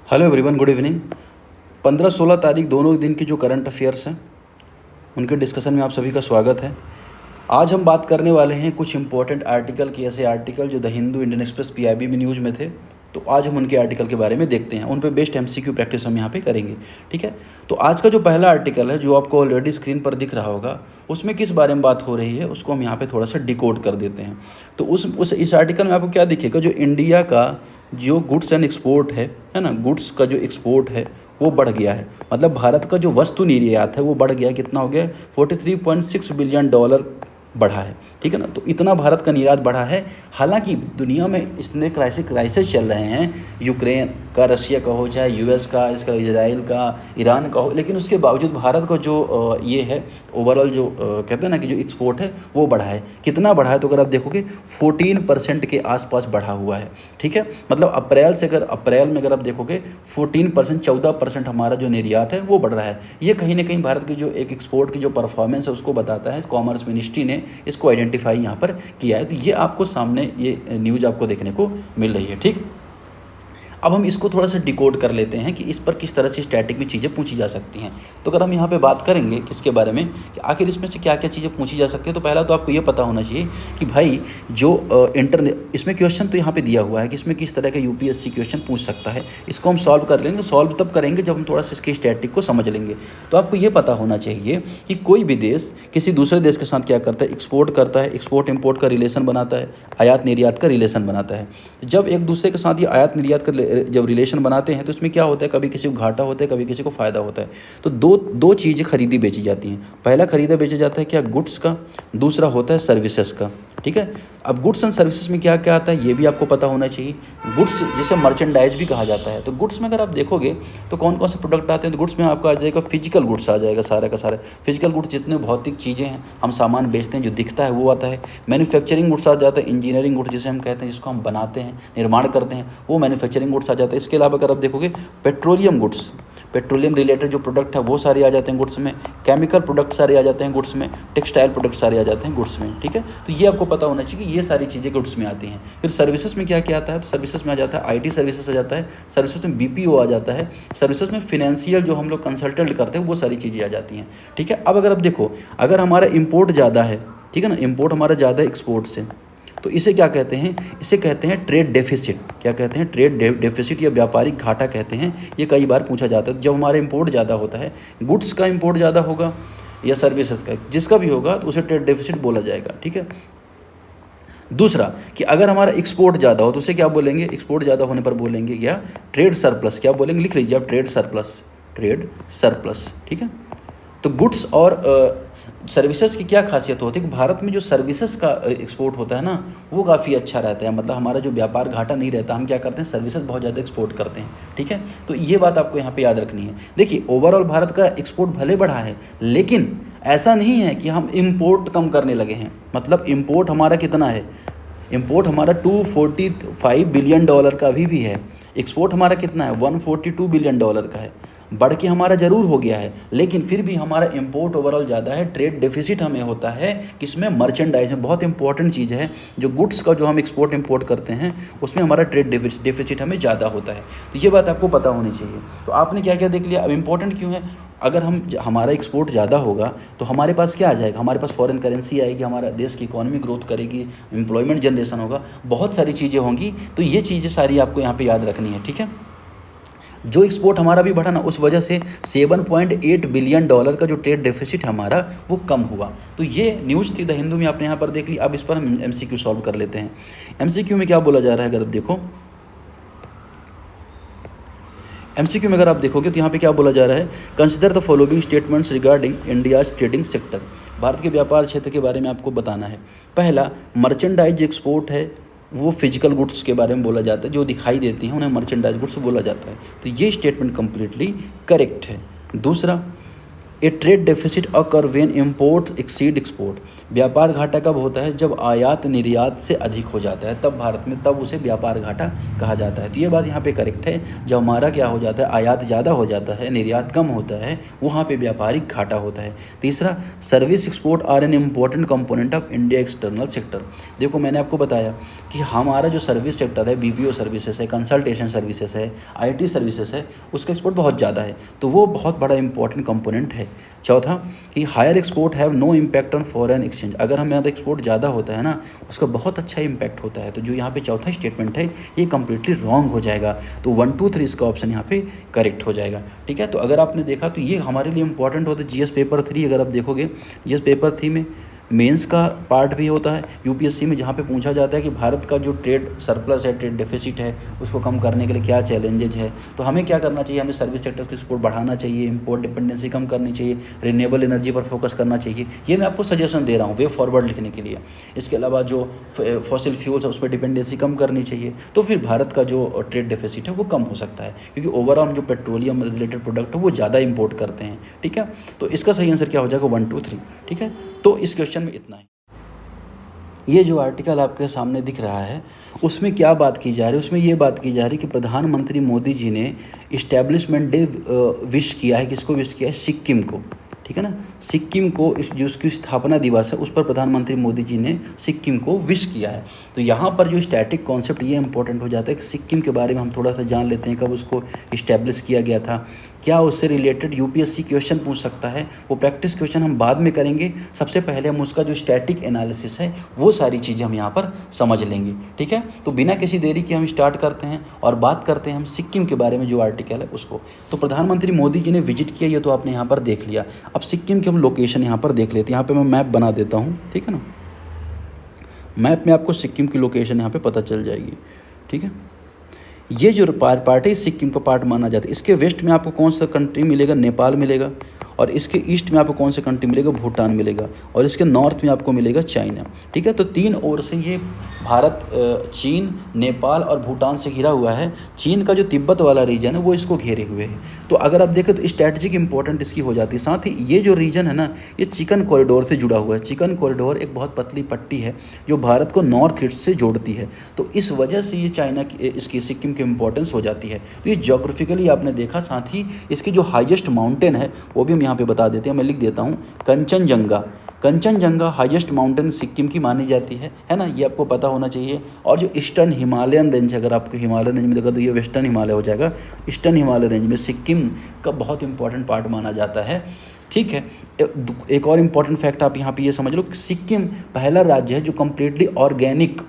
Hello everyone, good evening. 15-16 तारीख दोनों दिन की जो करंट अफेयर्स हैं उनके डिस्कशन में आप सभी का स्वागत है। आज हम बात करने वाले हैं कुछ इंपॉर्टेंट आर्टिकल की, ऐसे आर्टिकल जो the Hindu, Indian express, PIB में न्यूज़ में थे। तो आज हम उनके आर्टिकल के बारे में देखते हैं, उन पे बेस्ट एमसीक्यू प्रैक्टिस हम यहाँ पे करेंगे। ठीक है, तो आज का जो पहला आर्टिकल है जो आपको ऑलरेडी स्क्रीन पर दिख रहा होगा, उसमें किस बारे में बात हो रही है उसको हम यहाँ पे थोड़ा सा डिकोड कर देते हैं। तो इस आर्टिकल में आपको क्या दिखेगा, जो इंडिया का जो गुड्स एंड एक्सपोर्ट है ना, गुड्स का जो एक्सपोर्ट है वो बढ़ गया है। मतलब भारत का जो वस्तु निर्यात है वो बढ़ गया, कितना हो गया, $43.6 बिलियन बढ़ा है। ठीक है ना, तो इतना भारत का निर्यात बढ़ा है। हालांकि दुनिया में इतने क्राइसिस चल रहे हैं, यूक्रेन का, रशिया का हो, चाहे यूएस का, इसका इजराइल का, ईरान का हो, लेकिन उसके बावजूद भारत का जो ये है ओवरऑल जो कहते हैं ना कि जो एक्सपोर्ट है वो बढ़ा है। कितना बढ़ा है, तो अगर आप देखोगे 14% के आसपास बढ़ा हुआ है। ठीक है, मतलब अप्रैल में अगर आप देखोगे 14%, 14% हमारा जो निर्यात है वो बढ़ रहा है। ये कहीं ना कहीं भारत की जो एक एक्सपोर्ट की जो परफॉर्मेंस है उसको बताता है। कॉमर्स मिनिस्ट्री ने इसको आइडेंटिफाई यहाँ पर किया है। तो ये आपको सामने ये न्यूज़ आपको देखने को मिल रही है। ठीक, अब हम इसको थोड़ा सा डिकोड कर लेते हैं कि इस पर किस तरह से स्टैटिक में चीज़ें पूछी जा सकती हैं। तो अगर हम यहाँ पे बात करेंगे किसके बारे में कि आखिर इसमें से क्या क्या चीज़ें पूछी जा सकती है, तो पहला तो आपको ये पता होना चाहिए कि भाई जो इसमें क्वेश्चन तो यहाँ पे दिया हुआ है कि इसमें किस तरह का यूपीएससी क्वेश्चन पूछ सकता है। इसको हम सॉल्व कर लेंगे। सॉल्व तब करेंगे जब हम थोड़ा सा इसके स्टैटिक को समझ लेंगे। तो आपको ये पता होना चाहिए कि कोई भी देश किसी दूसरे देश के साथ क्या करता है, एक्सपोर्ट करता है, एक्सपोर्ट इम्पोर्ट का रिलेशन बनाता है, आयात निर्यात का रिलेशन बनाता है। जब एक दूसरे के साथ ये आयात निर्यात का जब रिलेशन बनाते हैं तो इसमें क्या होता है, कभी किसी को घाटा होता है, कभी किसी को फ़ायदा होता है। तो दो चीज़ें खरीदी बेची जाती हैं। पहला खरीदा बेचा जाता है क्या, गुड्स का, दूसरा होता है सर्विसेज का। ठीक है, अब गुड्स एंड सर्विसेज में क्या क्या आता है ये भी आपको पता होना चाहिए। गुड्स जिसे मर्चेंडाइज भी कहा जाता है। तो गुड्स में अगर आप देखोगे तो कौन कौन से प्रोडक्ट आते हैं, तो गुड्स में आपका आ जाएगा फिजिकल गुड्स, आ जाएगा सारा का सारा फिजिकल गुड्स, जितने भौतिक चीज़ें हैं, हम सामान बेचते हैं, जो दिखता है वो आता है। मैन्युफैक्चरिंग गुड्स आ जाता है, इंजीनियरिंग गुड्स जिसे हम कहते हैं, जिसको हम बनाते हैं, निर्माण करते हैं, वो मैन्युफैक्चरिंग गुड्स आ जाता है। इसके अलावा अगर आप देखोगे पेट्रोलियम गुड्स, पेट्रोलियम रिलेटेड जो प्रोडक्ट है वो सारे आ जाते हैं गुड्स में। केमिकल प्रोडक्ट सारे आ जाते हैं गुड्स में। टेक्सटाइल प्रोडक्ट सारे आ जाते हैं गुड्स में। ठीक है, तो ये आपको पता होना चाहिए कि ये सारी चीज़ें गुड्स में आती हैं। फिर सर्विसेज में क्या क्या आता है, तो सर्विसेज में आ जाता है आईटी सर्विसेज आ जाता है, सर्विसेज में बीपीओ आ जाता है, सर्विसेज में फिनेंशियल जो हम लोग कंसल्टेंट करते हैं वो सारी चीज़ें आ जाती हैं। ठीक है, अब अगर आप देखो, अगर हमारा इम्पोर्ट ज़्यादा है, ठीक है ना, इम्पोर्ट हमारा ज़्यादा है एक्सपोर्ट से, तो इसे क्या कहते हैं, इसे कहते हैं ट्रेड डेफिसिट। क्या कहते हैं, ट्रेड डेफिसिट या व्यापारिक घाटा कहते हैं। ये कई बार पूछा जाता है। जब हमारा इंपोर्ट ज़्यादा होता है, गुड्स का इंपोर्ट ज़्यादा होगा या सर्विसेज का, जिसका भी होगा तो उसे ट्रेड डेफिसिट बोला जाएगा। ठीक है, दूसरा कि अगर हमारा एक्सपोर्ट ज़्यादा हो तो उसे क्या बोलेंगे, एक्सपोर्ट ज़्यादा होने पर बोलेंगे क्या, ट्रेड सरप्लस। क्या बोलेंगे, लिख लीजिए आप, ट्रेड सरप्लस, ट्रेड सरप्लस। ठीक है, तो गुड्स और सर्विसेज की क्या खासियत होती है कि भारत में जो सर्विसेज का एक्सपोर्ट होता है ना वो काफ़ी अच्छा रहता है। मतलब हमारा जो व्यापार घाटा नहीं रहता, हम क्या करते हैं, सर्विसेज बहुत ज़्यादा एक्सपोर्ट करते हैं। ठीक है, तो ये बात आपको यहाँ पे याद रखनी है। देखिए, ओवरऑल भारत का एक्सपोर्ट भले बढ़ा है, लेकिन ऐसा नहीं है कि हम इम्पोर्ट कम करने लगे हैं। मतलब इम्पोर्ट हमारा कितना है, इम्पोर्ट हमारा $245 बिलियन का भी है। एक्सपोर्ट हमारा कितना है, $142 बिलियन का है। बढ़ के हमारा ज़रूर हो गया है, लेकिन फिर भी हमारा इंपोर्ट ओवरऑल ज़्यादा है। ट्रेड डेफिसिट हमें होता है किसमें, मर्चेंडाइज में। बहुत इंपॉर्टेंट चीज़ है, जो गुड्स का जो हम एक्सपोर्ट इंपोर्ट करते हैं उसमें हमारा ट्रेड डेफिसिट हमें ज़्यादा होता है। तो ये बात आपको पता होनी चाहिए। तो आपने क्या क्या देख लिया। अब इंपॉर्टेंट क्यों है, अगर हमारा एक्सपोर्ट ज़्यादा होगा तो हमारे पास क्या आ जाएगा, हमारे पास फॉरेन करेंसी आएगी, हमारा देश की इकोनॉमी ग्रोथ करेगी, एम्प्लॉयमेंट जनरेशन होगा, बहुत सारी चीज़ें होंगी। तो ये चीज़ें सारी आपको यहाँ पे याद रखनी है। ठीक है, जो एक्सपोर्ट हमारा भी बढ़ा ना, उस वजह से $7.8 बिलियन का जो ट्रेड डेफिसिट हमारा वो कम हुआ। तो ये न्यूज़ थी द हिंदू में, आपने यहाँ पर देख ली। अब इस पर हम एमसीक्यू सॉल्व कर लेते हैं। एमसीक्यू में क्या बोला जा रहा है, अगर आप देखो एमसीक्यू में अगर आप देखोगे तो यहाँ पे क्या बोला जा रहा है, consider the following statements regarding India's trading sector. Bharat के व्यापार क्षेत्र के बारे में आपको बताना है। पहला, मर्चेंडाइज एक्सपोर्ट है वो फिजिकल गुड्स के बारे में बोला जाता है, जो दिखाई देती हैं उन्हें मर्चेंडाइज गुड्स बोला जाता है। तो ये स्टेटमेंट कम्प्लीटली करेक्ट है। दूसरा, ए trade deficit occur when import exceed export. व्यापार घाटा कब होता है? जब आयात निर्यात से अधिक हो जाता है, तब भारत में तब उसे व्यापार घाटा कहा जाता है। तो ये बात यहाँ पे करेक्ट है। जब हमारा क्या हो जाता है, आयात ज़्यादा हो जाता है, निर्यात कम होता है, वहाँ पे व्यापारिक घाटा होता है। तीसरा, service export are an important component of India external sector. देखो मैंने आपको बताया कि हमारा जो सर्विस सेक्टर है, BPO सर्विसेज है, कंसल्टेशन सर्विसेज है, IT सर्विसेज है, उसका एक्सपोर्ट बहुत ज़्यादा है, तो वो बहुत बड़ा इंपॉर्टेंट कंपोनेंट है। चौथा कि higher export have no impact on foreign exchange. अगर हमारा एक्सपोर्ट ज़्यादा होता है ना, उसका बहुत अच्छा इम्पैक्ट होता है। तो जो यहाँ पे चौथा स्टेटमेंट है ये कम्प्लीटली रॉन्ग हो जाएगा। तो 1 2 3 इसका ऑप्शन यहाँ पे करेक्ट हो जाएगा। ठीक है, तो अगर आपने देखा तो ये हमारे लिए इंपॉर्टेंट होता है। GS पेपर 3 अगर आप देखोगे, GS पेपर 3 में मेंस का पार्ट भी होता है UPSC में, जहाँ पे पूछा जाता है कि भारत का जो ट्रेड सरप्लस है, ट्रेड डेफिसिट है, उसको कम करने के लिए क्या चैलेंजेज है। तो हमें क्या करना चाहिए? हमें सर्विस सेक्टर्स की सपोर्ट बढ़ाना चाहिए, इंपोर्ट डिपेंडेंसी कम करनी चाहिए, रिन्यूएबल एनर्जी पर फोकस करना चाहिए। ये मैं आपको सजेशन दे रहा हूँ वे फॉरवर्ड लिखने के लिए। इसके अलावा जो फॉसिल फ्यूल्स है उस पर डिपेंडेंसी कम करनी चाहिए, तो फिर भारत का जो ट्रेड डेफिसिट है वो कम हो सकता है, क्योंकि ओवरऑल जो पेट्रोलियम रिलेटेड प्रोडक्ट है वो ज़्यादा इंपोर्ट करते हैं। ठीक है, तो इसका सही आंसर क्या हो जाएगा? 1 2 3। ठीक है, तो इस क्वेश्चन में इतना है। ये जो आर्टिकल आपके सामने दिख रहा है उसमें क्या बात की जा रही है? उसमें ये बात की जा रही है कि प्रधानमंत्री मोदी जी ने इस्टेब्लिशमेंट डे विश किया है। किसको विश किया है? सिक्किम को। ठीक है ना, सिक्किम को जो उसकी स्थापना दिवस है उस पर प्रधानमंत्री मोदी जी ने सिक्किम को विश किया है। तो यहाँ पर जो स्टैटिक कॉन्सेप्ट ये इंपॉर्टेंट हो जाता है कि सिक्किम के बारे में हम थोड़ा सा जान लेते हैं, कब उसको इस्टेब्लिश किया गया था, क्या उससे रिलेटेड UPSC क्वेश्चन पूछ सकता है। वो प्रैक्टिस क्वेश्चन हम बाद में करेंगे, सबसे पहले हम उसका जो स्टैटिक एनालिसिस है वो सारी चीज़ें हम यहाँ पर समझ लेंगे। ठीक है, तो बिना किसी देरी के हम स्टार्ट करते हैं और बात करते हैं हम सिक्किम के बारे में जो आर्टिकल है उसको। तो प्रधानमंत्री मोदी जी ने विजिट किया, ये तो आपने यहाँ पर देख लिया। अब सिक्किम के हम लोकेशन यहाँ पर देख लेते हैं। यहाँ पे मैं मैप बना देता हूँ, ठीक है ना। मैप में आपको सिक्किम की लोकेशन यहाँ पे पता चल जाएगी। ठीक है, ये जो पार्ट है सिक्किम का पार्ट माना जाता है। इसके वेस्ट में आपको कौन सा कंट्री मिलेगा? नेपाल मिलेगा। और इसके ईस्ट में आपको कौन सा कंट्री मिलेगा? भूटान मिलेगा। और इसके नॉर्थ में आपको मिलेगा चाइना। ठीक है, तो 3 ओर से ये भारत, चीन, नेपाल और भूटान से घिरा हुआ है। चीन का जो तिब्बत वाला रीजन है वो इसको घेरे हुए है। तो अगर आप देखें तो स्ट्रैटेजिक इंपॉर्टेंट इसकी हो जाती है। साथ ही ये जो रीजन है ना, ये चिकन कॉरिडोर से जुड़ा हुआ है। चिकन कॉरिडोर एक बहुत पतली पट्टी है जो भारत को नॉर्थ ईस्ट से जोड़ती है। तो इस वजह से ये चाइना की, इसकी सिक्किम की इंपॉर्टेंस हो जाती है। तो ये जोग्राफिकली आपने देखा। साथ ही इसकी जो हाईएस्ट माउंटेन है वो भी हम यहाँ पे बता देते हैं। मैं लिख देता हूँ, कंचनजंगा। कंचनजंगा हाईएस्ट माउंटेन सिक्किम की मानी जाती है ना, ये आपको पता होना चाहिए। और जो ईस्टर्न हिमालयन रेंज, अगर आपको हिमालयन रेंज में देखा तो ये वेस्टर्न हिमालय हो जाएगा। ईस्टर्न हिमालय रेंज में सिक्किम का बहुत इंपॉर्टेंट पार्ट माना जाता है। ठीक है, एक और इम्पॉर्टेंट फैक्ट आप यहाँ पे ये समझ लो, सिक्किम पहला राज्य है जो कम्प्लीटली ऑर्गेनिक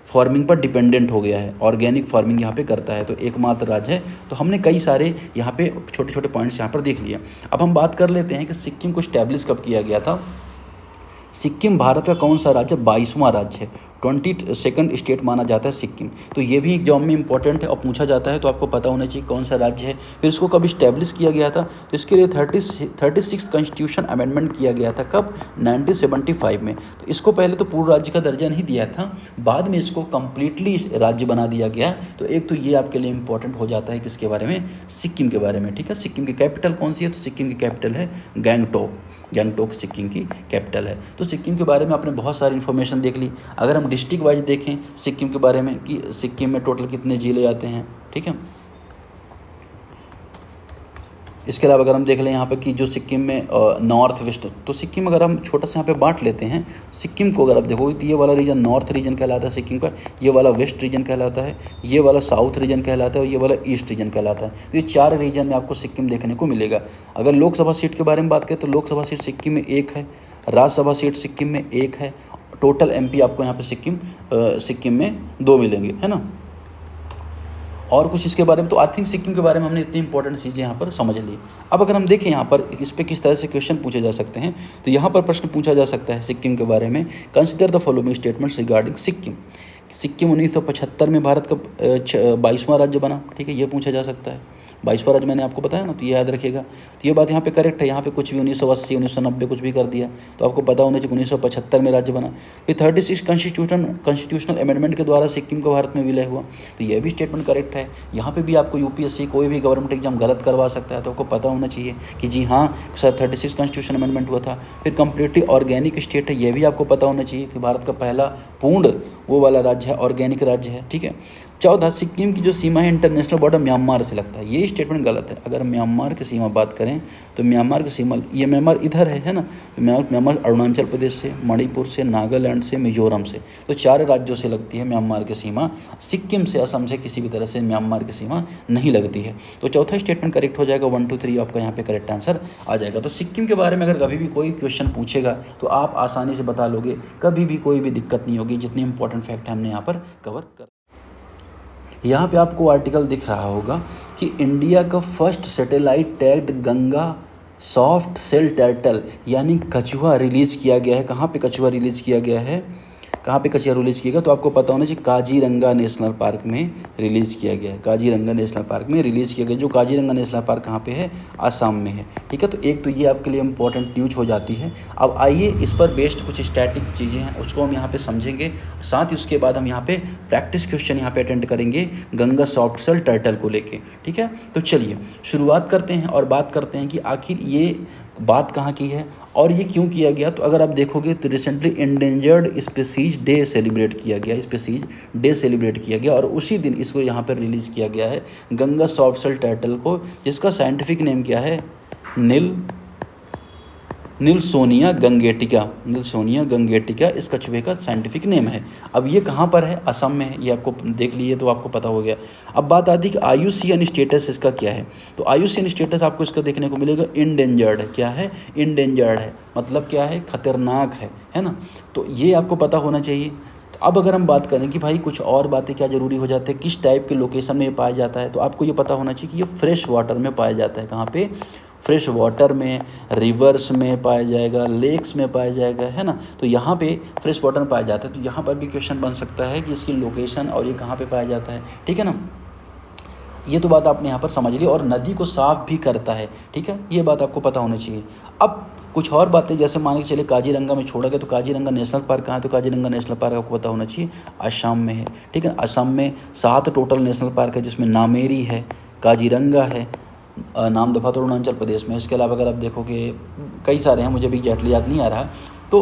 फार्मिंग पर डिपेंडेंट हो गया है। ऑर्गेनिक फार्मिंग यहाँ पे करता है, तो एकमात्र राज्य है। तो हमने कई सारे यहाँ पे छोटे छोटे पॉइंट्स यहाँ पर देख लिए। अब हम बात कर लेते हैं कि सिक्किम को स्टैब्लिश कब किया गया था। सिक्किम भारत का कौन सा राज्य? 22वां राज्य है। 22nd स्टेट माना जाता है सिक्किम। तो ये भी एग्जाम में इंपॉर्टेंट है और पूछा जाता है, तो आपको पता होना चाहिए कौन सा राज्य है। फिर इसको कब इस्टेब्लिश किया गया था? तो इसके लिए 36 कॉन्स्टिट्यूशन अमेंडमेंट किया गया था। कब? 1975 में। तो इसको पहले तो पूर्व राज्य का दर्जा नहीं दिया था, बाद में इसको कम्प्लीटली राज्य बना दिया गया। तो एक तो ये आपके लिए इंपॉर्टेंट हो जाता है किसके बारे में? सिक्किम के बारे में। ठीक है, सिक्किम की कैपिटल कौन सी है? तो सिक्किम की कैपिटल है गैंगटोक। गैंगटोक सिक्किम की कैपिटल है। तो सिक्किम के बारे में आपने बहुत सारी इन्फॉर्मेशन देख ली। अगर हम डिस्ट्रिक्ट वाइज देखें सिक्किम के बारे में कि सिक्किम में टोटल कितने जिले आते हैं। ठीक है, इसके अलावा अगर हम देख लें यहाँ पे कि जो सिक्किम में नॉर्थ वेस्ट, तो सिक्किम अगर हम छोटा सा यहाँ पे बांट लेते हैं सिक्किम को, अगर आप देखोगे तो ये वाला रीजन नॉर्थ रीजन कहलाता है सिक्किम का, ये वाला वेस्ट रीजन कहलाता है, ये वाला साउथ रीजन कहलाता है और ये वाला ईस्ट रीजन कहलाता है। तो ये 4 रीजन में आपको सिक्किम देखने को मिलेगा। अगर लोकसभा सीट के बारे में बात करें तो लोकसभा सीट सिक्किम में 1 है, राज्यसभा सीट सिक्किम में 1 है, टोटल MP आपको यहाँ पे सिक्किम में 2 मिलेंगे, है ना। और कुछ इसके बारे में, तो आई थिंक सिक्किम के बारे में हमने इतनी इंपॉर्टेंट चीज़ें यहाँ पर समझ ली। अब अगर हम देखें यहाँ पर इस पर किस तरह से क्वेश्चन पूछे जा सकते हैं, तो यहाँ पर प्रश्न पूछा जा सकता है सिक्किम के बारे में। Consider the following statements regarding Sikkim. Sikkim 1975 में भारत का 22वां राज्य बना। ठीक है, ये पूछा जा सकता है। 22वां राज्य मैंने आपको बताया ना, तो ये याद रखिएगा। तो ये बात यहाँ पे करेक्ट है, यहाँ पे कुछ भी 1980 1990 कुछ भी कर दिया, तो आपको पता होना चाहिए 1975 में राज्य बना। फिर 36 कॉन्स्टिट्यूशनल अमेंडमेंट के द्वारा सिक्किम का भारत में विलय हुआ, तो ये भी स्टेटमेंट करेक्ट है। यहाँ पे भी आपको यूपीएससी कोई भी गवर्नमेंट एग्जाम गलत करवा सकता है, तो आपको पता होना चाहिए कि जी हाँ सर 36 कॉन्स्टिट्यूशन अमेंडमेंट हुआ था। फिर कम्प्लीटली ऑर्गेनिक स्टेट है, ये भी आपको पता होना चाहिए कि भारत का पहला पूर्ण वो वाला राज्य है, ऑर्गेनिक राज्य है, ठीक है। 14 सिक्किम की जो सीमा है इंटरनेशनल बॉर्डर म्यांमार से लगता है, ये स्टेटमेंट गलत है। अगर म्यांमार की सीमा बात करें तो म्यांमार की सीमा, ये म्यांमार इधर है ना, म्यांमार अरुणाचल प्रदेश से, मणिपुर से, नागालैंड से, मिजोरम से, तो 4 राज्यों से लगती है म्यांमार की सीमा। सिक्किम से, असम से किसी भी तरह से म्यांमार की सीमा नहीं लगती है। तो चौथा स्टेटमेंट करेक्ट हो जाएगा, 1 2 3 आपका यहाँ पे करेक्ट आंसर आ जाएगा। तो सिक्किम के बारे में अगर कभी भी कोई क्वेश्चन पूछेगा तो आप आसानी से बता लोगे, कभी भी कोई भी दिक्कत नहीं होगी, जितने इंपॉर्टेंट फैक्ट हमने यहाँ पर कवर कर। यहाँ पे आपको आर्टिकल दिख रहा होगा कि इंडिया का first satellite tagged Ganga soft shell turtle यानी कछुआ रिलीज़ किया गया है। कहाँ पे कछुआ रिलीज़ किया गया है, कहाँ पे कछुआ रिलीज़ किया गया, तो आपको पता होना चाहिए काजीरंगा नेशनल पार्क में रिलीज़ किया गया है। काजीरंगा नेशनल पार्क में रिलीज़ किया गया, जो काजीरंगा नेशनल पार्क कहाँ पे है, आसाम में है, ठीक है। तो एक तो ये आपके लिए इंपॉर्टेंट न्यूज हो जाती है। अब आइए इस पर बेस्ड कुछ स्टैटिक चीज़ें हैं उसको हम यहाँ पे समझेंगे, साथ ही उसके बाद हम यहाँ पे प्रैक्टिस क्वेश्चन यहाँ पे अटेंड करेंगे गंगा सॉफ्ट सेल टर्टल को लेके, ठीक है। तो चलिए शुरुआत करते हैं और बात करते हैं कि आखिर ये बात कहाँ की है और ये क्यों किया गया। तो अगर आप देखोगे तो recently endangered species day celebrate किया गया, स्पीसीज डे सेलिब्रेट किया गया और उसी दिन इसको यहाँ पर रिलीज़ किया गया है गंगा सॉफ्ट सेल टर्टल को, जिसका साइंटिफिक नेम क्या है, निल्सोनिया गंगेटिका। निल्सोनिया गंगेटिका इस कछुए का साइंटिफिक नेम है। अब ये कहाँ पर है, असम में है, ये आपको देख लिए तो आपको पता हो गया। अब बात आती है कि IUCN स्टेटस इसका क्या है। तो IUCN स्टेटस आपको इसका देखने को मिलेगा इंडेंजर्ड है। क्या है, इंडेंजर्ड है, मतलब क्या है, खतरनाक है ना। तो ये आपको पता होना चाहिए। तो अब अगर हम बात करें कि भाई कुछ और बातें क्या ज़रूरी हो जाते हैं, किस टाइप के लोकेशन में ये पाया जाता है, तो आपको ये पता होना चाहिए कि ये फ्रेश वाटर में पाया जाता है। कहाँ पे, फ्रेश वाटर में, रिवर्स में पाया जाएगा, लेक्स में पाया जाएगा, है ना। तो यहाँ पे फ्रेश वाटर में पाया जाता है। तो यहाँ पर भी क्वेश्चन बन सकता है कि इसकी लोकेशन और ये कहाँ पे पाया जाता है, ठीक है ना। ये तो बात आपने यहाँ पर समझ ली। और नदी को साफ भी करता है, ठीक है, ये बात आपको पता होनी चाहिए। अब कुछ और बातें, जैसे मान के चले काजीरंगा में छोड़ा गया, तो काजीरंगा नेशनल पार्क कहाँ है, तो काजीरंगा नेशनल पार्क आपको पता होना चाहिए असम में है, ठीक है। असम में 7 टोटल नेशनल पार्क है, जिसमें नामेरी है, काजीरंगा है, नामदफा तो अरुणाचल प्रदेश में। इसके अलावा अगर आप देखोगे कई सारे हैं, मुझे भी एग्जैक्टली याद नहीं आ रहा। तो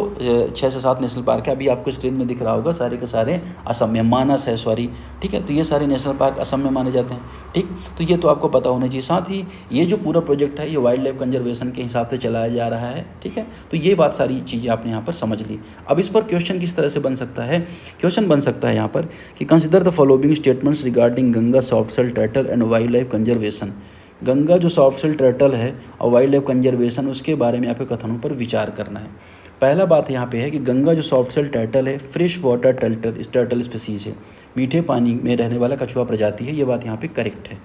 6 से 7 नेशनल पार्क है, अभी आपको स्क्रीन में दिख रहा होगा, सारे के सारे असम में, मानस है सॉरी, ठीक है। तो ये सारे नेशनल पार्क असम में माने जाते हैं, ठीक। तो ये तो आपको पता होना चाहिए। साथ ही ये जो पूरा प्रोजेक्ट है ये वाइल्ड लाइफ कंजर्वेशन के हिसाब से चलाया जा रहा है, ठीक है। तो ये बात सारी चीज़ें आपने यहाँ पर समझ ली। अब इस पर क्वेश्चन किस तरह से बन सकता है, क्वेश्चन बन सकता है यहाँ पर कि consider the following statements regarding Ganga soft shell turtle and wildlife conservation. Ganga जो सॉफ्ट सेल टर्टल है और वाइल्ड लाइफ कंजर्वेशन, उसके बारे में आपके कथनों पर विचार करना है। पहला बात यहाँ पे है कि गंगा जो सॉफ्ट सेल टर्टल है, फ्रेश वाटर टर्टल स्पीसीज है, मीठे पानी में रहने वाला कछुआ प्रजाति है, ये बात यहाँ पे करेक्ट है।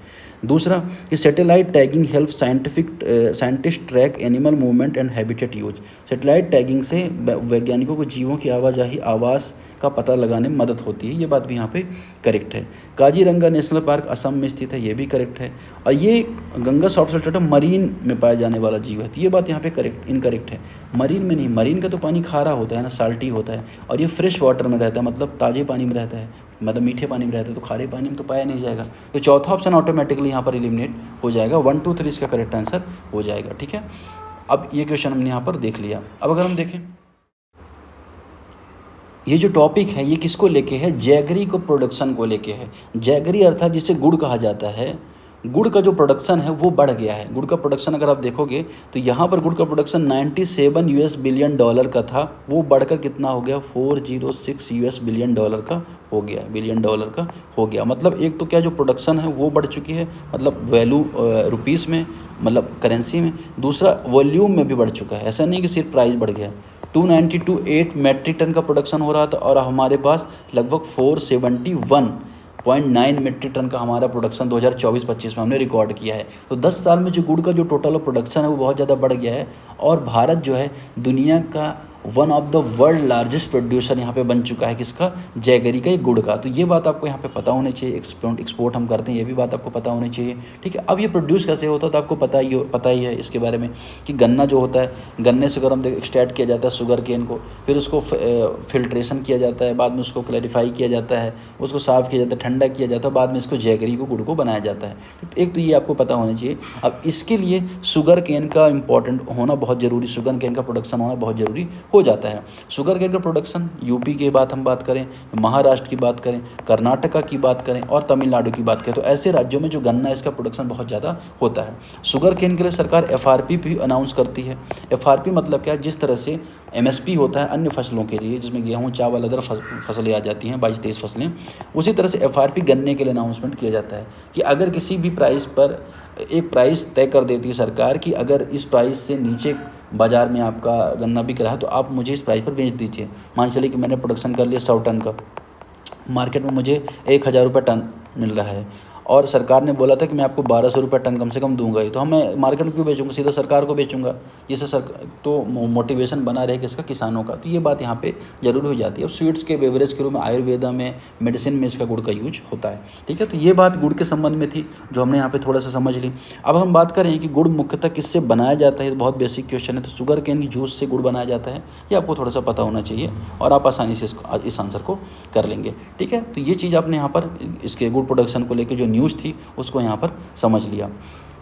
दूसरा कि satellite tagging help scientist track animal movement and habitat use. Satellite tagging से वैज्ञानिकों को जीवों की आवाजाही, आवास का पता लगाने में मदद होती है, ये बात भी यहाँ पे करेक्ट है। काजीरंगा नेशनल पार्क असम में स्थित है, ये भी करेक्ट है। और ये Ganga soft shell turtle marine में पाया जाने वाला जीव है, तो ये बात यहाँ पे करेक्ट इनकरेक्ट है। मरीन में नहीं, मरीन का तो पानी खारा होता है ना, साल्टी होता है, और ये फ्रेश वाटर में रहता है, मतलब ताज़े पानी में रहता है, मतलब मीठे पानी में रहता है, तो खारे पानी में तो पाया नहीं जाएगा। तो चौथा ऑप्शन ऑटोमेटिकली यहाँ पर एलिमिनेट हो जाएगा, 1 2 3 इसका करेक्ट आंसर हो जाएगा, ठीक है। अब ये क्वेश्चन हमने यहाँ पर देख लिया। अब अगर हम देखें ये जो टॉपिक है ये किसको लेके है, जैगरी को प्रोडक्शन को लेके है। जैगरी अर्थात जिसे गुड़ कहा जाता है, गुड़ का जो प्रोडक्शन है वो बढ़ गया है। गुड़ का प्रोडक्शन अगर आप देखोगे तो यहाँ पर गुड़ का प्रोडक्शन 97 US बिलियन डॉलर का था, वो बढ़कर कितना हो गया, 406 US बिलियन डॉलर का हो गया, बिलियन डॉलर का हो गया। मतलब एक तो क्या जो प्रोडक्शन है वो बढ़ चुकी है, मतलब वैल्यू रुपीस में, मतलब करेंसी में। दूसरा वॉल्यूम में भी बढ़ चुका है, ऐसा नहीं कि सिर्फ प्राइस बढ़ गया। 292.8 मैट्रिक टन का प्रोडक्शन हो रहा था और हमारे पास लगभग 471.9 मैट्रिक टन का हमारा प्रोडक्शन 2024-25 में हमने रिकॉर्ड किया है। तो 10 साल में जो गुड़ का जो टोटल प्रोडक्शन है वो बहुत ज़्यादा बढ़ गया है। और भारत जो है दुनिया का one of the world largest producer यहाँ पे बन चुका है किसका, जैगरी का, गुड़ का। तो ये बात आपको यहाँ पे पता होनी चाहिए। एक्सपोर्ट हम करते हैं, ये भी बात आपको पता होनी चाहिए, ठीक है। अब ये प्रोड्यूस कैसे होता है तो आपको पता ही है इसके बारे में कि गन्ना जो होता है, गन्ने से अगर हम एक्सट्रैक्ट किया जाता है शुगर केन को, फिर उसको फिल्ट्रेशन किया जाता है, बाद में उसको क्लैरिफाई किया जाता है, उसको साफ़ किया जाता है, ठंडा किया जाता है, बाद में इसको जैगरी को, गुड़ को बनाया जाता है। तो एक तो ये आपको पता होना चाहिए। अब इसके लिए शुगर केन का इम्पॉर्टेंट होना बहुत ज़रूरी, शुगर केन का प्रोडक्शन होना बहुत ज़रूरी हो जाता है। शुगर केन का प्रोडक्शन यूपी की बात हम बात करें, महाराष्ट्र की बात करें, कर्नाटका की बात करें और तमिलनाडु की बात करें, तो ऐसे राज्यों में जो गन्ना है इसका प्रोडक्शन बहुत ज़्यादा होता है। शुगर केन के लिए सरकार एफआरपी भी अनाउंस करती है। एफआरपी मतलब क्या है, जिस तरह से एमएसपी होता है अन्य फसलों के लिए, जिसमें गेहूँ, चावल, अदर फसलें आ जाती हैं, 22-23 फसलें, उसी तरह से एफआरपी गन्ने के लिए अनाउंसमेंट किया जाता है कि अगर किसी भी प्राइस पर एक प्राइस तय कर देती है सरकार कि अगर इस प्राइस से नीचे बाज़ार में आपका गन्ना बिक रहा है तो आप मुझे इस प्राइस पर बेच दीजिए। मान चलिए कि मैंने प्रोडक्शन कर लिया 100 टन का, मार्केट में मुझे 1000 रुपये टन मिल रहा है और सरकार ने बोला था कि मैं आपको 1200 रुपये टन कम से कम दूंगा ही, तो मैं मार्केट में क्यों बेचूंगा, सीधा सरकार को बेचूंगा, जिससे सरकार तो मोटिवेशन बना रहे किसका, किसानों का। तो ये बात यहाँ पे जरूर हो जाती है। अब स्वीट्स के बेवरेज के रूप में, आयुर्वेदा में, मेडिसिन में इसका गुड़ का यूज होता है, ठीक है। तो ये बात गुड़ के संबंध में थी जो हमने यहाँ पे थोड़ा सा समझ ली। अब हम बात करें कि गुड़ मुख्यतः किससे बनाया जाता है, बहुत बेसिक क्वेश्चन है। तो शुगर केन की जूस से गुड़ बनाया जाता है, ये आपको थोड़ा सा पता होना चाहिए और आप आसानी से इस आंसर को कर लेंगे, ठीक है। तो ये चीज़ आपने यहाँ पर इसके गुड़ प्रोडक्शन को लेकर जो न्यूज़ थी उसको यहाँ पर समझ लिया।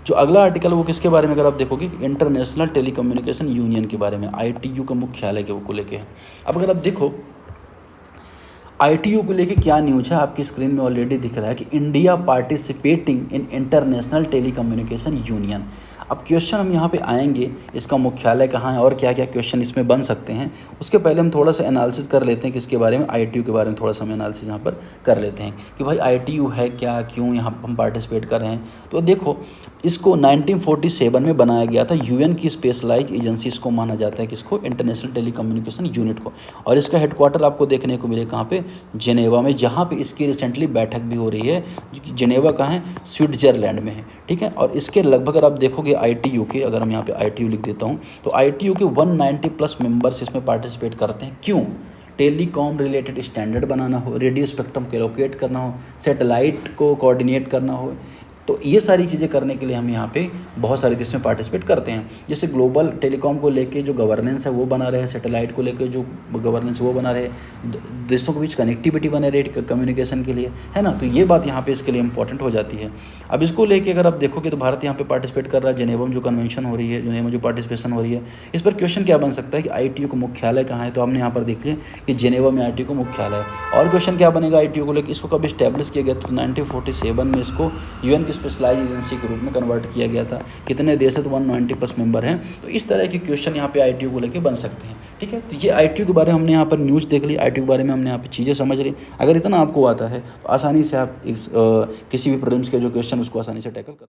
जो अगला आर्टिकल वो किसके बारे में अगर आप देखोगे, इंटरनेशनल टेलीकम्युनिकेशन यूनियन के बारे में, आईटीयू का मुख्यालय के को लेके है। अब अगर आप देखो आईटीयू को लेके क्या न्यूज़ है, आपकी स्क्रीन में ऑलरेडी दिख रहा है कि India participating in international telecommunication union. अब क्वेश्चन हम यहाँ पे आएंगे, इसका मुख्यालय कहाँ है और क्या क्या क्वेश्चन इसमें बन सकते हैं, उसके पहले हम थोड़ा सा एनालिसिस कर लेते हैं किसके बारे में, आईटीयू के बारे में थोड़ा सा हम एनालिसिस यहाँ पर कर लेते हैं कि भाई आईटीयू है क्या, क्यों यहाँ हम पार्टिसिपेट कर रहे हैं। तो देखो, इसको 1947 में बनाया गया था, यूएन की स्पेशलाइज एजेंसी इसको माना जाता है, किसको, इंटरनेशनल टेलीकम्युनिकेशन यूनिट को। और इसका हेडक्वार्टर आपको देखने को मिले कहाँ पे, जेनेवा में, जहाँ पे इसकी रिसेंटली बैठक भी हो रही है। जेनेवा कहाँ है, स्विट्जरलैंड में है, ठीक है। और इसके लगभग अगर आप देखोगे आईटीयू के, अगर हम यहाँ पे आईटीयू लिख देता हूँ तो आईटीयू के 190+ मेंबर्स इसमें पार्टिसिपेट करते हैं। क्यों, टेलीकॉम रिलेटेड स्टैंडर्ड बनाना हो, रेडियो स्पेक्ट्रम को एलोकेट करना हो, सैटेलाइट को कोऑर्डिनेट करना हो, तो ये सारी चीज़ें करने के लिए हम यहाँ पे बहुत सारे देश में पार्टिसिपेट करते हैं। जैसे ग्लोबल टेलीकॉम को लेके जो गवर्नेंस है वो बना रहे, सैटेलाइट को लेके जो गवर्नेंस वो बना रहे, देशों के बीच कनेक्टिविटी बने रहे कम्युनिकेशन के लिए, है ना। तो ये बात यहाँ पे इसके लिए इंपॉर्टेंट हो जाती है। अब इसको लेके अगर आप देखोगे तो भारत यहाँ पे पार्टिसिपेट कर रहा है, जेनेवा में जो कन्वेंशन हो रही है, जेनेवा में जो पार्टिसिपेशन हो रही है, इस पर क्वेश्चन क्या बन सकता है कि आईटीयू का मुख्यालय कहाँ है, तो हमने यहाँ पर देख लिया कि जेनेवा में आईटीयू का मुख्यालय है। और क्वेश्चन क्या बनेगा आईटीयू को लेकर, इसको कब इस्टेब्लिश किया गया, तो 1947 में इसको यूएन की स्पेशलाइज एजेंसी के रूप में कन्वर्ट किया गया था। कितने देश है, तो 190+ मेंबर हैं। तो इस तरह के क्वेश्चन यहाँ पे आईटीयू को लेके बन सकते हैं, ठीक है। तो ये आईटीयू के बारे में हमने यहाँ पर न्यूज़ देख ली, आईटीयू के बारे में हमने यहाँ पे चीज़ें समझ ली। अगर इतना आपको आता है तो आसानी से आप किसी भी प्रीलिम्स के जो क्वेश्चन उसको आसानी से टैकल कर।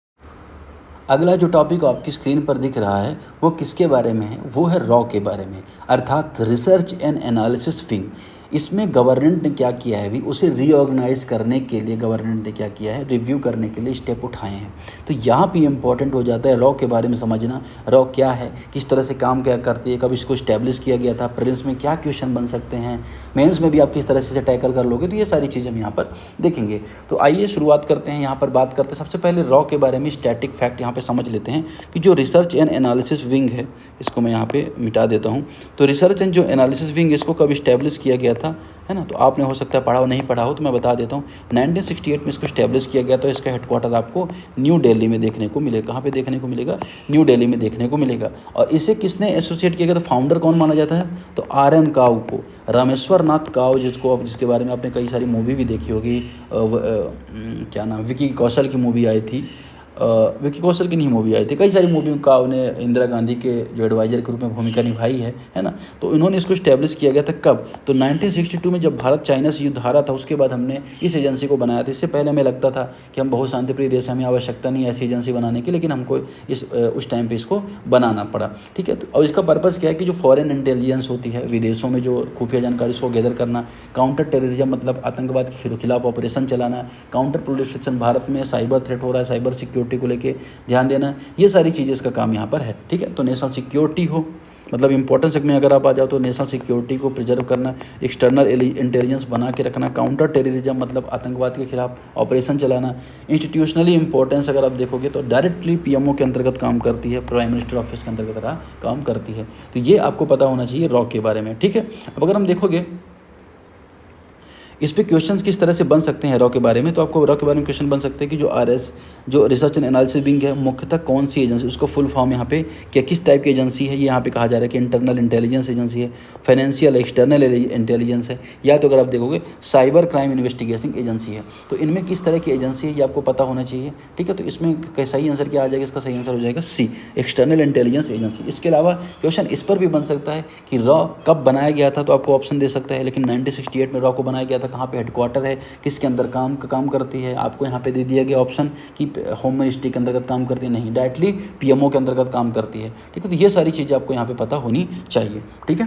अगला जो टॉपिक आपकी स्क्रीन पर दिख रहा है वो किसके बारे में है, वो है रॉ के बारे में, अर्थात रिसर्च एंड एनालिसिस विंग। इसमें गवर्नमेंट ने क्या किया है, भी उसे रीऑर्गेनाइज करने के लिए गवर्नमेंट ने क्या किया है, रिव्यू करने के लिए स्टेप उठाए हैं। तो यहाँ पे इम्पॉर्टेंट हो जाता है रॉ के बारे में समझना, रॉ क्या है, किस तरह से काम क्या करती है, कब इसको इस्टेब्लिश किया गया था, प्रीलिम्स में क्या क्वेश्चन बन सकते हैं, मेंस में भी आप किस तरह से टैकल कर लोगे। तो ये सारी चीज़ें हम यहाँ पर देखेंगे। तो आइए शुरुआत करते हैं, यहाँ पर बात करते हैं सबसे पहले रॉ के बारे में। स्टैटिक फैक्ट यहाँ पर समझ लेते हैं कि जो रिसर्च एंड एनालिसिस विंग है, इसको मैं यहाँ पे मिटा देता हूँ। तो रिसर्च एंड जो एनालिसिस विंग, इसको कब इस्टेब्लिश किया गया था, है ना। तो आपने हो सकता है पढ़ा हो, नहीं पढ़ा हो तो मैं बता देता हूँ। 1968 में इसको इस्टेब्लिश किया गया। तो इसका हेडक्वार्टर आपको न्यू दिल्ली में देखने को मिलेगा। कहाँ पे देखने को मिलेगा, न्यू दिल्ली में देखने को मिलेगा। और इसे किसने एसोसिएट किया गया, तो फाउंडर कौन माना जाता है, तो RN काउ को, रामेश्वर नाथ काउ, जिसके बारे में आपने कई सारी मूवी भी देखी होगी। क्या नाम, विकी कौशल की मूवी आई थी, विकी कौशल की नहीं मूवी आई थी, कई सारी मूवी का उन्हें इंदिरा गांधी के जो एडवाइज़र के रूप में भूमिका निभाई है ना। तो इन्होंने इसको इस्टेब्लिश किया गया था कब, तो 1962 में जब भारत चाइना से युद्ध हारा था, उसके बाद हमने इस एजेंसी को बनाया था। इससे पहले हमें लगता था कि हम बहुत शांतिप्रिय देश, हमें आवश्यकता नहीं है ऐसी एजेंसी बनाने की, लेकिन हमको उस टाइम पर इसको बनाना पड़ा, ठीक है। तो और इसका पर्पज़ क्या है कि जो फॉरेन इंटेलिजेंस होती है, विदेशों में जो खुफिया जानकारी उसको गैदर करना, काउंटर टेररिज्म मतलब आतंकवाद के खिलाफ ऑपरेशन चलाना, काउंटर प्रोलिफरेशन, भारत में साइबर थ्रेट हो रहा है, साइबर सिक्योरिटी को लेके ध्यान देना, ये सारी चीज़ें इसका काम यहाँ पर है, ठीक है। तो नेशनल सिक्योरिटी हो, मतलब इंपॉर्टेंस में अगर आप आ जाओ तो नेशनल सिक्योरिटी को प्रिजर्व करना, एक्सटर्नल इंटेलिजेंस बना के रखना, काउंटर टेररिज्म मतलब आतंकवाद के खिलाफ ऑपरेशन चलाना। इंस्टीट्यूशनली इंपॉर्टेंस अगर आप देखोगे तो डायरेक्टली पीएमओ के अंतर्गत काम करती है, प्राइम मिनिस्टर ऑफिस के अंतर्गत काम करती है। तो ये आपको पता होना चाहिए रॉ के बारे में, ठीक है। अब अगर हम देखोगे इस पे क्वेश्चंस किस तरह से बन सकते हैं रॉ के बारे में, तो आपको रॉ के बारे में क्वेश्चन बन सकते हैं कि जो आरएस जो रिसर्च एंड एनालिसिस विंग है मुख्यतः कौन सी एजेंसी, उसको फुल फॉर्म यहाँ पे क्या किस टाइप की एजेंसी है, ये यहाँ पे कहा जा रहा है कि इंटरनल इंटेलिजेंस एजेंसी है, फाइनेंशियल एक्सटर्नल इंटेलिजेंस है, या तो अगर आप देखोगे साइबर क्राइम इन्वेस्टिगेशन एजेंसी है। तो इनमें किस तरह की एजेंसी है ये आपको पता होना चाहिए, ठीक है। तो इसमें सही आंसर क्या आ जाएगा, इसका सही आंसर हो जाएगा सी, एक्सटर्नल इंटेलिजेंस एजेंसी। इसके अलावा क्वेश्चन इस पर भी बन सकता है कि रॉ कब बनाया गया था, तो आपको ऑप्शन दे सकता है, लेकिन 1968 में रॉ को बनाया गया था, कहाँ पे हेडक्वार्टर है, किसके अंदर काम करती है, आपको यहाँ पे दे दिया गया ऑप्शन कि होम मिनिस्ट्री के अंतर्गत काम करती है, नहीं, डायरेक्टली पीएमओ के अंतर्गत काम करती है, ठीक है। तो ये सारी चीज़ें आपको यहाँ पे पता होनी चाहिए, ठीक है।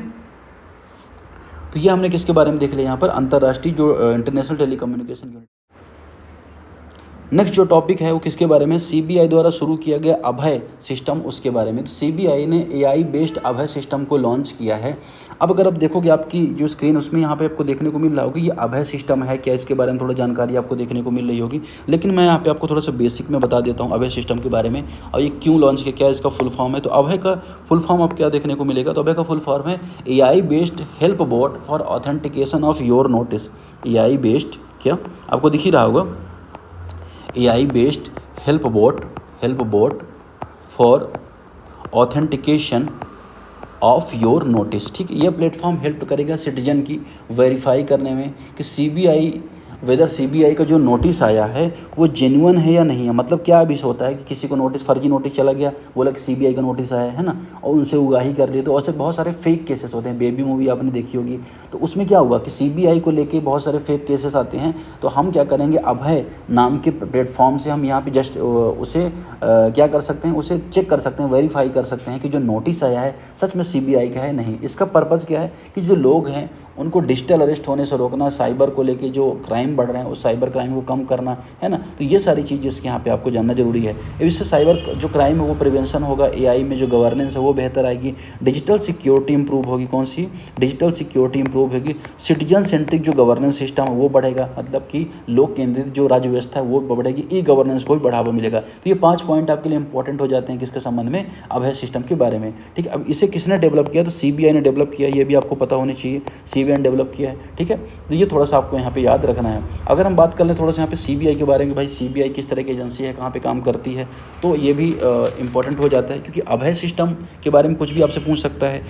तो ये हमने किसके बारे में देख लिया यहाँ पर, अंतर्राष्ट्रीय जो इंटरनेशनल टेलीकम्युनिकेशन यूनिट। नेक्स्ट जो टॉपिक है वो किसके बारे में, सीबीआई द्वारा शुरू किया गया अभय सिस्टम, उसके बारे में। तो सीबीआई ने एआई बेस्ड अभय सिस्टम को लॉन्च किया है। अब अगर आप देखोगे आपकी जो स्क्रीन उसमें यहाँ पे आपको देखने को मिल रहा होगा ये अभय सिस्टम है क्या, इसके बारे में थोड़ा जानकारी आपको देखने को मिल रही होगी, लेकिन मैं यहाँ पे आपको थोड़ा सा बेसिक में बता देता हूँ अभय सिस्टम के बारे में और ये क्यों लॉन्च किया, क्या इसका फुल फॉर्म है। तो अभय का फुल फॉर्म आप क्या देखने को मिलेगा, तो अभय का फुल फॉर्म है AI based help boat for authentication of your notice. AI based क्या आपको दिख ही रहा होगा, AI based help boat for authentication of your notice, ठीक है। यह प्लेटफॉर्म हेल्प करेगा सिटीजन की वेरीफाई करने में कि सीबीआई का जो नोटिस आया है वो जेन्युइन है या नहीं है। मतलब क्या अभी होता है कि किसी को नोटिस, फर्जी नोटिस चला गया, बोला कि सीबीआई का नोटिस आया है ना, और उनसे उगाही कर ली, तो ऐसे बहुत सारे फेक केसेस होते हैं। बेबी मूवी आपने देखी होगी, तो उसमें क्या हुआ कि सीबीआई को लेके बहुत सारे फेक केसेस आते हैं। तो हम क्या करेंगे, अभय नाम के प्लेटफॉर्म से हम यहाँ पे जस्ट उसे क्या कर सकते हैं, उसे चेक कर सकते हैं, वेरीफाई कर सकते हैं कि जो नोटिस आया है सच में सीबीआई का है नहीं। इसका पर्पज़ क्या है कि जो लोग हैं उनको डिजिटल अरेस्ट होने से रोकना, साइबर को लेके जो क्राइम बढ़ रहे हैं उस साइबर क्राइम को कम करना, है ना। तो ये सारी चीज़ इसके यहाँ पे आपको जानना जरूरी है। इससे साइबर जो क्राइम है वो प्रिवेंशन होगा, एआई में जो गवर्नेंस है वो बेहतर आएगी, डिजिटल सिक्योरिटी इंप्रूव होगी। कौन सी डिजिटल सिक्योरिटी इंप्रूव होगी, सिटीजन सेंट्रिक जो गवर्नेंस सिस्टम है वो बढ़ेगा, मतलब कि लोक केंद्रित जो राज्य व्यवस्था है वो बढ़ेगी, ई गवर्नेंस को भी बढ़ावा मिलेगा। तो ये 5 पॉइंट आपके लिए इंपॉर्टेंट हो जाते हैं किसके संबंध में, अभय सिस्टम के बारे में, ठीक है। अब इसे किसने डेवलप किया, तो सीबीआई ने डेवलप किया, ये भी आपको पता होनी चाहिए, सीबीआई ने डेवलप किया है, ठीक है। तो ये थोड़ा सा आपको यहाँ पे याद रखना है। अगर हम बात कर लें थोड़ा सा यहाँ पे सीबीआई के बारे में, भाई सीबीआई किस तरह की एजेंसी है, कहाँ पे काम करती है, तो ये भी इंपॉर्टेंट हो जाता है, क्योंकि अभय सिस्टम के बारे में कुछ भी आपसे पूछ सकता है।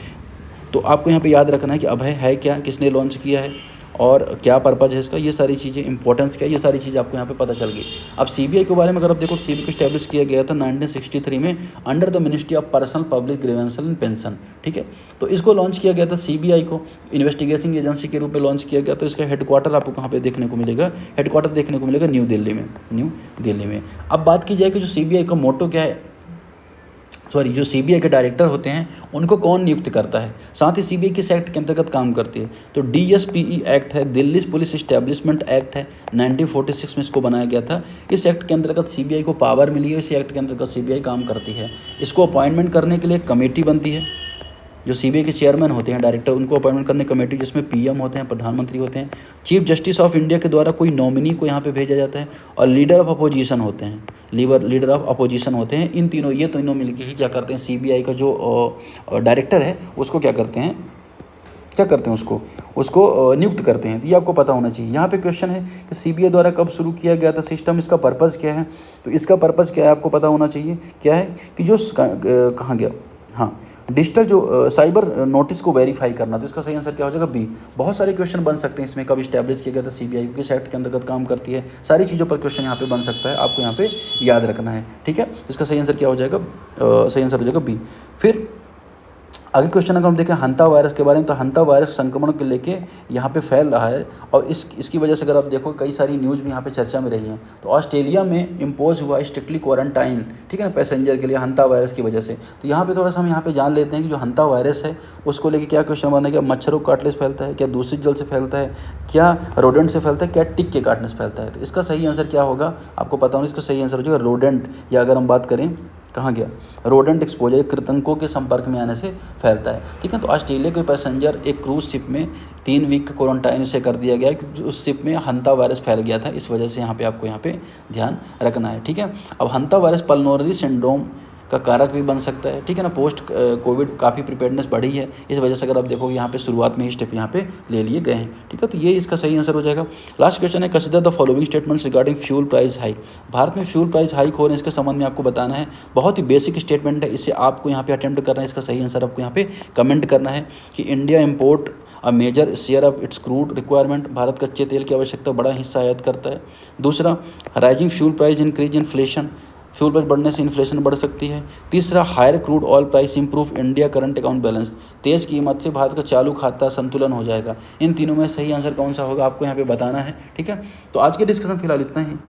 तो आपको यहाँ पे याद रखना है कि अभय है क्या, किसने लॉन्च किया है और क्या पर्पज़ है इसका, ये सारी चीज़ें, इंपॉर्टेंस क्या है, ये सारी चीज़ें आपको यहाँ पे पता चल गई। अब सीबीआई के बारे में अगर आप देखो, सीबीआई को स्टैब्लिश किया गया था 1963 में under the ministry of personnel public grievances and pension, ठीक है। तो इसको लॉन्च किया गया था, सीबीआई को इन्वेस्टिगेशन एजेंसी के रूप में लॉन्च किया गया। तो इसका हेडक्वार्टर आपको कहाँ पे देखने को मिलेगा, हेडक्वार्टर देखने को मिलेगा न्यू दिल्ली में। अब बात की जाए कि जो सीबीआई का मोटो क्या है, जो सीबीआई के डायरेक्टर होते हैं उनको कौन नियुक्त करता है, साथ ही सीबीआई किस एक्ट के अंतर्गत काम करती है, तो डीएसपीई एक्ट है, दिल्ली पुलिस इस्टेब्लिशमेंट एक्ट है, 1946 में इसको बनाया गया था। इस एक्ट के अंतर्गत सीबीआई को पावर मिली है, इस एक्ट के अंतर्गत सीबीआई काम करती है। इसको अपॉइंटमेंट करने के लिए एक कमेटी बनती है, जो सीबीआई के चेयरमैन होते हैं, डायरेक्टर, उनको अपॉइंटमेंट करने कमेटी, जिसमें पीएम होते हैं, प्रधानमंत्री होते हैं, चीफ जस्टिस ऑफ इंडिया के द्वारा कोई नॉमिनी को यहाँ पे भेजा जाता है, और लीडर ऑफ अपोजिशन होते हैं, लीडर ऑफ अपोजिशन होते हैं। इन तीनों, ये तीनों मिलकर ही क्या करते हैं, सीबीआई का जो डायरेक्टर है उसको क्या करते हैं उसको नियुक्त करते हैं। तो ये आपको पता होना चाहिए। यहाँ पे क्वेश्चन है कि सीबीआई द्वारा कब शुरू किया गया था सिस्टम, इसका पर्पज़ क्या है, तो इसका पर्पज़ क्या है आपको पता होना चाहिए। क्या है कि जो कहाँ गया, हाँ, डिजिटल जो साइबर नोटिस को वेरीफाई करना। तो इसका सही आंसर क्या हो जाएगा, बी। बहुत सारे क्वेश्चन बन सकते हैं इसमें, कब इस्टेब्लिश किया गया था सीबीआई, किस एक्ट के अंतर्गत काम करती है, सारी चीज़ों पर क्वेश्चन यहाँ पे बन सकता है, आपको यहाँ पे याद रखना है, ठीक है। इसका सही आंसर क्या हो जाएगा, सही आंसर हो जाएगा बी। फिर आगे क्वेश्चन अगर हम देखें हंता वायरस के बारे में, तो हंता वायरस संक्रमण को लेके यहाँ पे फैल रहा है, और इसकी वजह से अगर आप देखो कई सारी न्यूज़ भी यहाँ पे चर्चा में रही हैं। तो ऑस्ट्रेलिया में इम्पोज हुआ स्ट्रिक्टली क्वारंटाइन, ठीक है ना, पैसेंजर के लिए हंता वायरस की वजह से। तो यहाँ पे थोड़ा सा हम यहाँ पे जान लेते हैं कि जो हंता वायरस है उसको लेके क्या क्वेश्चन बना, क्या मच्छरों को काटने से फैलता है, क्या दूषित जल से फैलता है, क्या रोडेंट से फैलता है, क्या टिक के काटने से फैलता है। तो इसका सही आंसर क्या होगा आपको पता होगा, इसका सही आंसर हो जाएगा रोडेंट, या अगर हम बात करें कहाँ गया, रोडेंट एक्सपोजर, कृंतकों के संपर्क में आने से फैलता है। ठीक है, तो ऑस्ट्रेलिया के पैसेंजर एक क्रूज शिप में 3 वीक का क्वारंटाइन से कर दिया गया क्योंकि उस शिप में हंता वायरस फैल गया था। इस वजह से यहाँ पे आपको यहाँ पे ध्यान रखना है। ठीक है, अब हंता वायरस पल्मोनरी सिंड्रोम का कारक भी बन सकता है। ठीक है ना, पोस्ट कोविड काफ़ी प्रिपेयर्डनेस बढ़ी है, इस वजह से अगर आप देखोगे यहाँ पे शुरुआत में ही स्टेप यहाँ पे ले लिए गए हैं। ठीक है, तो ये इसका सही आंसर हो जाएगा। लास्ट क्वेश्चन है, consider the following statements regarding fuel price hike. Bharat में फ्यूल प्राइस हाइक हो रहे हैं, इसके संबंध में आपको बताना है। बहुत ही बेसिक स्टेटमेंट है, इसे आपको यहाँ पे अटेम्प्ट करना है। इसका सही आंसर आपको यहाँ पे कमेंट करना है कि India import a major share of its crude requirement, Bharat कच्चे तेल की आवश्यकता बड़ा हिस्सा आयात करता है। दूसरा, rising fuel price increase inflation, fuel price बढ़ने से इन्फ्लेशन बढ़ सकती है। तीसरा, higher crude oil price improve India current account balance, तेज कीमत से भारत का चालू खाता संतुलन हो जाएगा। इन तीनों में सही आंसर कौन सा होगा आपको यहाँ पे बताना है। ठीक है, तो आज के डिस्कशन फिलहाल इतना ही।